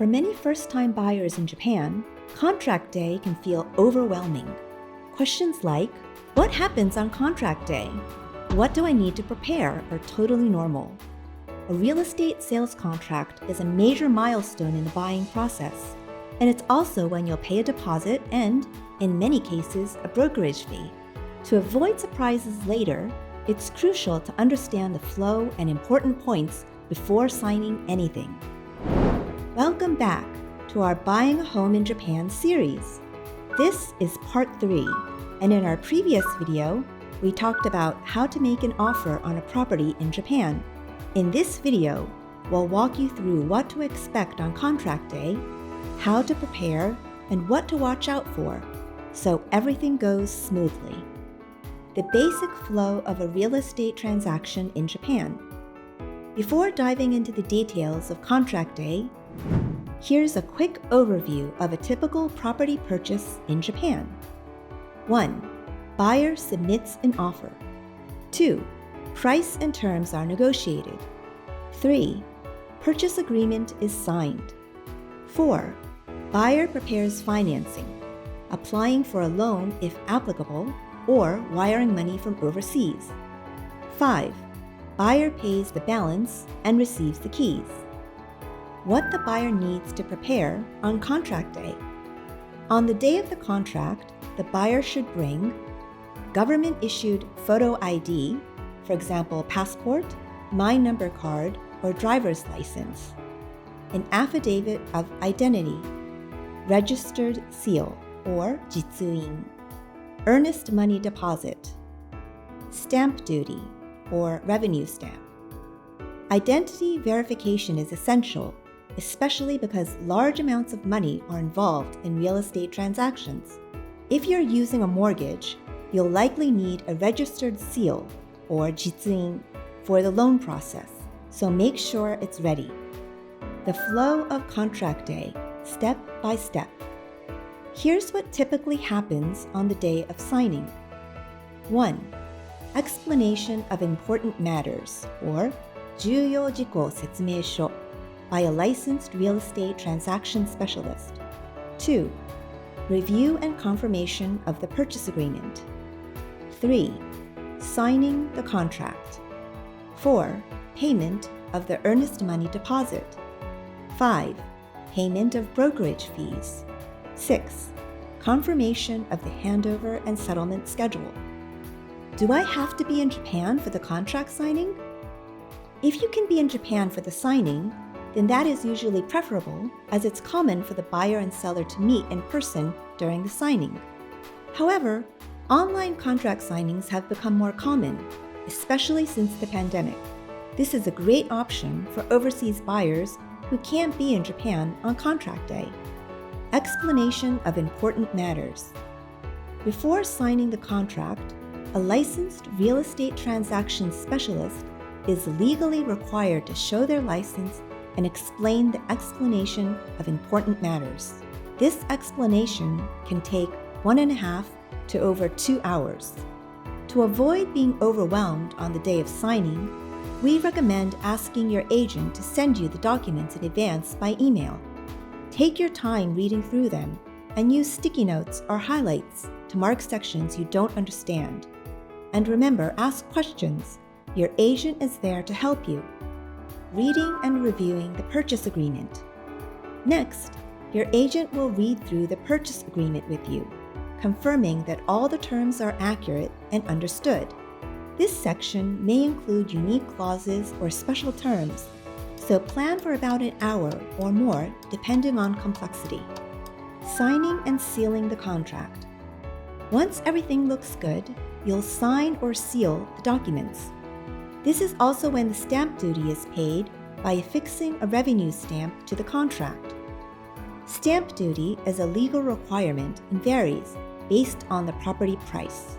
For many first-time buyers in Japan, contract day can feel overwhelming. Questions like, what happens on contract day? What do I need to prepare are totally normal. A real estate sales contract is a major milestone in the buying process, and it's also when you'll pay a deposit and, in many cases, a brokerage fee. To avoid surprises later, it's crucial to understand the flow and important points before signing anything. Welcome back to our Buying a Home in Japan series. This is part 3, and in our previous video, we talked about how to make an offer on a property in Japan. In this video, we'll walk you through what to expect on contract day, how to prepare, and what to watch out for, so everything goes smoothly. The basic flow of a real estate transaction in Japan. Before diving into the details of contract day, here's a quick overview of a typical property purchase in Japan. 1. Buyer submits an offer. 2. Price and terms are negotiated. 3. Purchase agreement is signed. 4. Buyer prepares financing, applying for a loan if applicable, or wiring money from overseas. 5. Buyer pays the balance and receives the keys. What the buyer needs to prepare on contract day. On the day of the contract, the buyer should bring government-issued photo ID, for example, passport, My Number card, or driver's license, an affidavit of identity, registered seal, or jitsuin, earnest money deposit, stamp duty, or revenue stamp. Identity verification is essential, especially because large amounts of money are involved in real estate transactions. If you're using a mortgage, you'll likely need a registered seal, or jitsuin, for the loan process, so make sure it's ready. The flow of contract day, step by step. Here's what typically happens on the day of signing. 1. Explanation of important matters, or 重要事項説明書, by a licensed real estate transaction specialist. 2. Review and confirmation of the purchase agreement. 3. Signing the contract. 4. Payment of the earnest money deposit. 5. Payment of brokerage fees. 6. Confirmation of the handover and settlement schedule. Do I have to be in Japan for the contract signing? If you can be in Japan for the signing, then that is usually preferable, as it's common for the buyer and seller to meet in person during the signing. However, online contract signings have become more common, especially since the pandemic. This is a great option for overseas buyers who can't be in Japan on contract day. Explanation of important matters. Before signing the contract, a licensed real estate transaction specialist is legally required to show their license and explain the explanation of important matters. This explanation can take 1.5 to over 2 hours. To avoid being overwhelmed on the day of signing, we recommend asking your agent to send you the documents in advance by email. Take your time reading through them and use sticky notes or highlights to mark sections you don't understand. And remember, ask questions. Your agent is there to help you. Reading and reviewing the purchase agreement. Next, your agent will read through the purchase agreement with you, confirming that all the terms are accurate and understood. This section may include unique clauses or special terms, so plan for about an hour or more depending on complexity. Signing and sealing the contract. Once everything looks good, you'll sign or seal the documents. This is also when the stamp duty is paid by affixing a revenue stamp to the contract. Stamp duty is a legal requirement and varies based on the property price.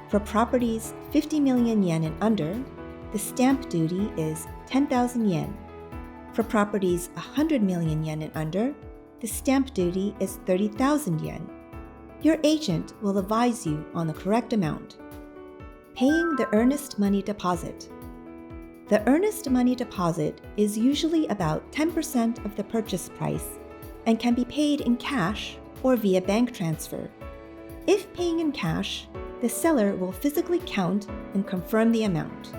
For properties 50 million yen and under, the stamp duty is 10,000 yen. For properties 100 million yen and under, the stamp duty is 30,000 yen. Your agent will advise you on the correct amount. Paying the earnest money deposit. The earnest money deposit is usually about 10% of the purchase price and can be paid in cash or via bank transfer. If paying in cash, the seller will physically count and confirm the amount.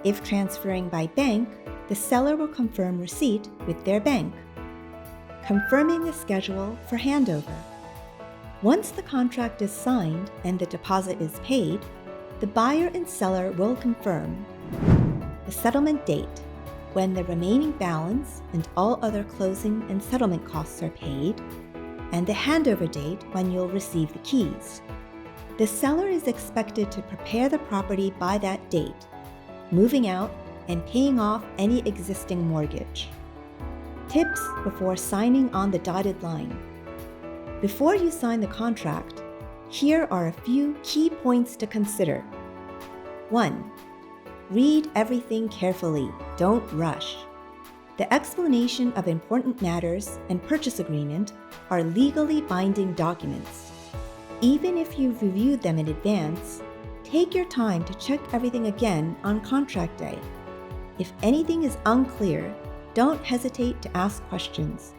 If transferring by bank, the seller will confirm receipt with their bank. Confirming the schedule for handover. Once the contract is signed and the deposit is paid, the buyer and seller will confirm the settlement date, when the remaining balance and all other closing and settlement costs are paid, and the handover date when you'll receive the keys. The seller is expected to prepare the property by that date, moving out and paying off any existing mortgage. Tips before signing on the dotted line. Before you sign the contract, here are a few key points to consider. 1. Read everything carefully, don't rush. The explanation of important matters and purchase agreement are legally binding documents. Even if you've reviewed them in advance, take your time to check everything again on contract day. If anything is unclear, don't hesitate to ask questions.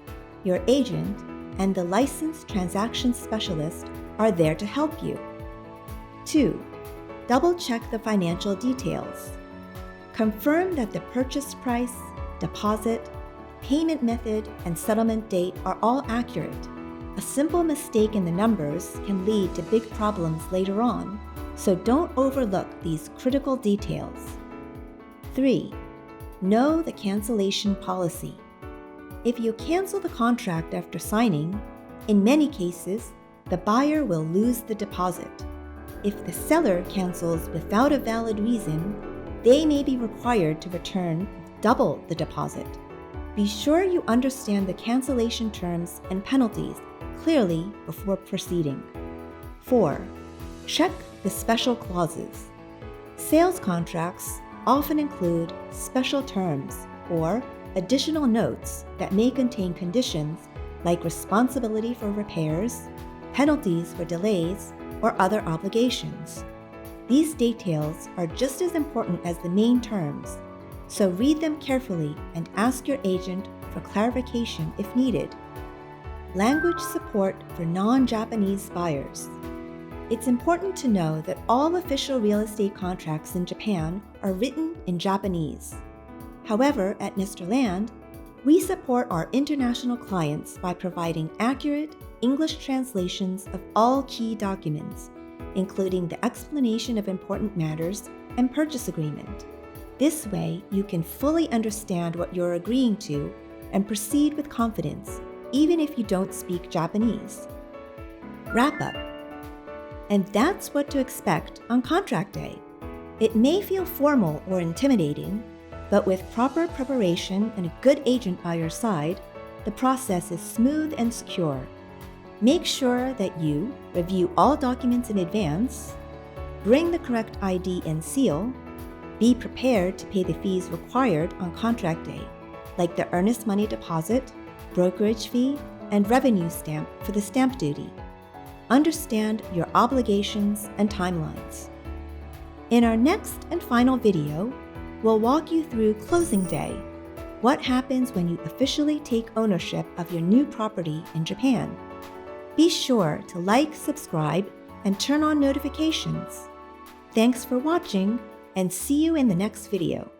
Your agent and the licensed transaction specialist are there to help you. 2. Double-check the financial details. Confirm that the purchase price, deposit, payment method, and settlement date are all accurate. A simple mistake in the numbers can lead to big problems later on, so don't overlook these critical details. 3. Know the cancellation policy. If you cancel the contract after signing, in many cases, the buyer will lose the deposit. If the seller cancels without a valid reason, they may be required to return double the deposit. Be sure you understand the cancellation terms and penalties clearly before proceeding. 4. Check the special clauses. Sales contracts often include special terms or additional notes that may contain conditions like responsibility for repairs, penalties for delays, or other obligations. These details are just as important as the main terms, so read them carefully and ask your agent for clarification if needed. Language support for non-Japanese buyers. It's important to know that all official real estate contracts in Japan are written in Japanese. However, at Mr. Land, we support our international clients by providing accurate English translations of all key documents, including the explanation of important matters and purchase agreement. This way, you can fully understand what you're agreeing to and proceed with confidence, even if you don't speak Japanese. Wrap up. And that's what to expect on contract day. It may feel formal or intimidating, but with proper preparation and a good agent by your side, the process is smooth and secure. Make sure that you review all documents in advance, bring the correct ID and seal, be prepared to pay the fees required on contract day, like the earnest money deposit, brokerage fee, and revenue stamp for the stamp duty. Understand your obligations and timelines. In our next and final video, we'll walk you through closing day. What happens when you officially take ownership of your new property in Japan? Be sure to like, subscribe, and turn on notifications. Thanks for watching, and see you in the next video.